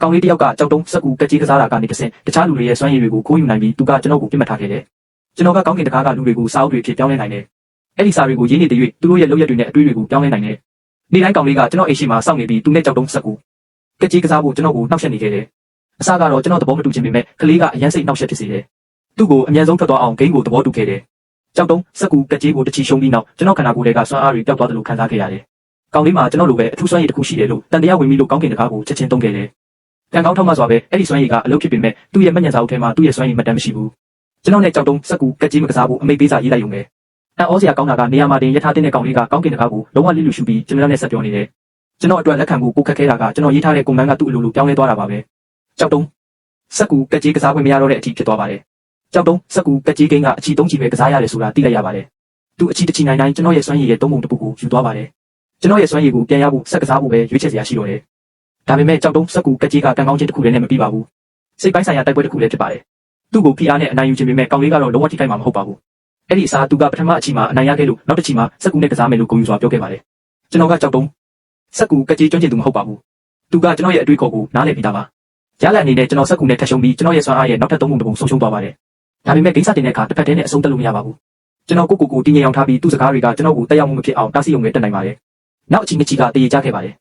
ကောင်လေးတယောက်ကကြောက်တုံးစက်ကူကက်ကြီးကစားတာကနေတဆင့်တခြားလူတွေရဲ့စွမ်းရည်တွေကိုခိုးယူနိုင်ပြီးသူကကျွန်တော်ကိုပြစ်မှတ်ထားခဲ့တယ်ကျွန်တော်ကကောင်းကင်တကားကလူတွေကိုစာအုပ်တွေဖြစ်ပြောင်းလဲနိုင်တယ်အဲ့ဒီစာတွေကိုရေးနေတဲ့၍သူတို့ရဲ့လုပ်ရက်တွေနဲ့အတွေးတွေကိုပြောင်းလဲနိုင်တယ်နေ့တိုင်းကောင်လေးကကျွန်တော်အိမ်ရှိမှာစောင့်နေပြီးသူနဲ့ကြောက်တုံးစက်ကူကက်ကြီးကစားဖို့ကျွန်တော်ကိုနှောက်ယှက်နေခဲ့တယ်အစကတော့ကျွန်တော်သဘောမတူချင်ပေမဲ့ကလေးကအရန်စိတ်နှောက်ယှက်ဖြစ်စေတယ်သူ့ကိုအမြန်ဆုံးထွက်သွားအောင်ဂိမ်းကိုသဘောတူခဲ့တယ်ကြောက်တုံးစက်ကူကက်ကြီးကိုတချီရှုံးပြီးနောက်ကျွန်တော်ခန္ဓာကိုယ်တွေကစွမ်းအားတွေပျောက်သွားတယ်လို့ခံစားခဲ့ရတယ်ကောင်လေးမှာကျွန်တော်လိုပဲအထူးစွမ်းရည်တစ်ခုရှိတယ်လို့တန်တရားဝင်ပြီးလို့ကောင်းကင်တကားကိုချက်ချင်းသုံးခဲ့တယ်ကံကောင်းထောက်မှစွာပဲအဲ့ဒီစွမ်းရည်ကအလုပ်ဖြစ်ပေမဲ့သူ့ရဲ့မညံစာအုပ်ထဲမှာသူ့ရဲ့စွမ်းရည်မတန်မရှိဘူးကျွန်တော်နဲ့ကြောက်တုံးစက်ကူကက်ကြီးမကစားဘူးအမိတ်ပေးစာရေးလိုက်ရုံပဲအံ့ဩစရာကောင်းတာကနေရာမှာတင်ရထားတဲ့ကောင်လေးကကောင်းကင်တကားကိုလုံးဝလိလူရှုပြီးကျွန်တော်နဲ့ဆက်ပြောနေတယ်ကျွန်တော်အတွက်လက်ခံဖို့ကိုခက်ခဲတာကကျွန်တော်ရေးထားတဲ့ကွန်မန်းကသူ့အလိုလိုပြောင်းလဲသွားတာပါပဲကြောက်တုံးစက်ကူကက်ကြီးကစားခွင့်မရတော့တဲ့အထိဖြစ်သွားပါတယ်ကြောက်တုံးစက်ကူကက်ကြီးကိန်းကအချီတုံးချီပဲကစားရတယ်ဆိုတာသိလိုက်ရပါတယ်သူအချီတချီနိုင်ကျွန်တော်ရဲ့စွမ်းရည်ရဲ့သုံးပုံတစ်ခုကိုယူသွားပါတယ်ကျွန်တော်ရဲ့စွမ်းရည်ကိုပြန်ရဖို့စက်ကစားဖို့ပဲရွေးချယ်စရာရှိတော့တယ်ဒါပေမဲ့ကြောက်တုံးစက်ကူကက်ကြီးကကံကောင်းခြင်းတစ်ခုတည်းနဲ့မပြီးပါဘူးစိတ်ပိုင်းဆိုင်ရာတိုက်ပွဲတစ်ခုလည်းဖြစ်ပါတယ်သူ့ကိုဖိအားနဲ့အနိုင်ယူခြင်းပေမဲ့ကောင်လေးကတော့လုံးဝထိခိုက်မှာမဟုတ်ပါဘူးအဲ့ဒီအစားသူကပထမအချီမှာအနိုင်ရခဲ့လို့နောက်တစ်ချီမှာစက်ကူနဲ့ကစားမယ်လို့ဂုဏ်ယူစွာပြောခဲ့ပါတယ်ကျွန်တော်ကကြောက်တုံးစက်ကူကက်ကြီးကျွမ်းကျင်သူမဟုတ်ပါဘူးသူကကျွန်တော်ရဲ့အတွေ့အခေါ်ကိုနားလည်ပြီးသားပါရလဒ်အနေနဲ့ကျွန်တော်စက်ကူနဲ့ထပ်ရှုံးပြီးကျွန်တော်ရဲ့စွမ်းအားရဲ့နောက်ထပ်သုံးပုံတစ်ပုံဆုံးရှုံးသွားပါတယ်ဒါပေမဲ့ဂိမ်းစတင်တဲ့အခါတစ်ဖက်တည်းနဲ့အဆုံးသတ်လို့မရပါဘူးကျွန်တော်ကိုတင်းငြိမ်အောင်ထားပြီးသူ့စကားတွေကကျွန်တော်ကိုတက်ရောက်မှုမဖြစ်အောင်တားဆီးရုံနဲ့တက်နိုင်ပါတယ်နောက်အချီနှစ်ချီကတည်ရကြခဲ့ပါတယ်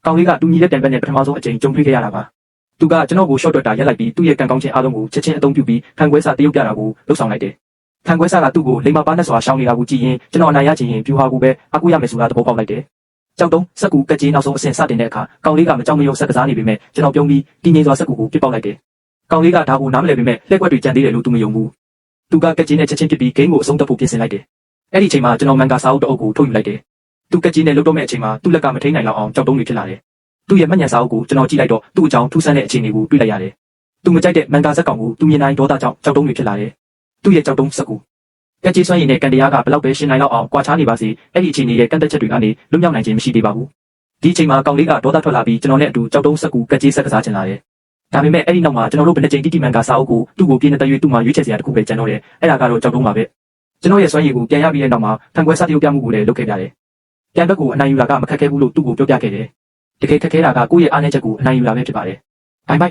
ကောင်လေးကတူညီတဲ့တန်ပတ်နဲ့ပထမဆုံးအကြိမ်ကြုံတွေ့ခဲ့ရတာပါသူကကျွန်တော်ကိုရှော့တော့တာရက်လိုက်ပြီးသူ့ရဲ့ကံကောင်းခြင်းအားလုံးကိုချက်ချင်းအသုံးပြုပြီးခံခွဲစာတရုပ်ပြတာကိုလှုပ်ဆောင်လိုက်တယ်ခံခွဲစာကသူ့ကိုလိမ္မာပါနဲ့စွာရှောင်းနေတာကိုကြည့်ရင်ကျွန်တော်အနိုင်ရချင်ရင်ပြူဟာကိုပဲအကူရမယ်ဆိုတာသဘောပေါက်လိုက်တယ်ကြောက်တုံးစက်ကူကက်ကြီးနောက်ဆုံးအဆင့်စတင်တဲ့အခါကောင်လေးကမကြောက်မရွံ့ဆက်ကစားနေပေမဲ့ကျွန်တော်ပြုံးပြီးတည်ငြိမ်စွာစက်ကူကိုပြစ်ပေါက်လိုက်တယ်ကောင်လေးကဒါကိုနားမလည်ပေမဲ့လက်ကွက်တွေကြံသေးတယ်လို့သူမယုံဘူးသူကကက်ကြီးနဲ့ချက်ချင်းပြစ်ပြီးဂိမ်းကိုအဆုံးသတ်ဖို့ပြင်ဆင်လိုက်တယ်အဲ့ဒီအချိန်မှာကျွန်တော်မန်ကာစာအုပ်တအုပ်ကိုထုတ်ယူလိုက်တယ်သူကက်ကြီးနဲ့လှုပ်တော့မဲ့အချိန်မှာသူ့လက်ကမထိန်နိုင်တော့အောင်ကြောက်တုံးတွေဖြစ်လာတယ်သူ့ရဲ့မညံစာအုပ်ကိုကျွန်တော်ကြည့်လိုက်တော့သူ့အကြောင်းထူးဆန်းတဲ့အခြေအနေကိုတွေ့လိုက်ရတယ်သူမကြိုက်တဲ့မန်ကာဇက်ကောင်ကိုသူမြင်နိုင်ဒေါသကြောင့်ကြောက်တုံးတွေဖြစ်လာတယ်သူ့ရဲ့ကြောက်တုံးစက်ကူကက်ကြီးစွမ်းရည်နဲ့ကန်တရားကဘလောက်ပဲရှင်းနိုင်တော့အောင်ကွာခြားနေပါစေအဲ့ဒီအခြေအနေရဲ့ကန့်သက်ချက်တွေကနေလွတ်မြောက်နိုင်ခြင်းမရှိသေးပါဘူးဒီအချိန်မှာကောင်လေးကဒေါသထွက်လာပြီးကျွန်တော်နဲ့အတူကြောက်တုံးစက်ကူကက်ကြီးဆက်ကစားချင်လာတယ်ဒါပေမဲ့အဲ့ဒီနောက်မှာကျွန်တော်တို့ဘယ်နှကြိမ်တိတိမန်ကာစာအုပ်ကိုသူ့ကိုပြင်းတဲ့ရွေးသူ့မှာရွေးချယ်စရာတစ်ခုပဲကျန်တော့တယ်အဲ့ဒါကတော့ကြောက်တုံးပါပဲကျွန်တော်ရဲ့စွမ်းရည်ကိုပြန်ရပြီးတဲ့နောက်မှာဖန်ခွဲစားတရုပ်ပြမှုကိုလည်းလုပ်ခဲ့ပြတယ်ပြန်ဘက်ကိုအနိုင်ယူတာကမခက်ခဲဘူးလို့သူ့ကိုပြောပြခဲ့တယ်တကယ်ခက်ခဲတာကကိုယ့်ရဲ့အားနည်းချက်ကိုအနိုင်ယူတာပဲဖြစ်ပါတယ်ဘိုင်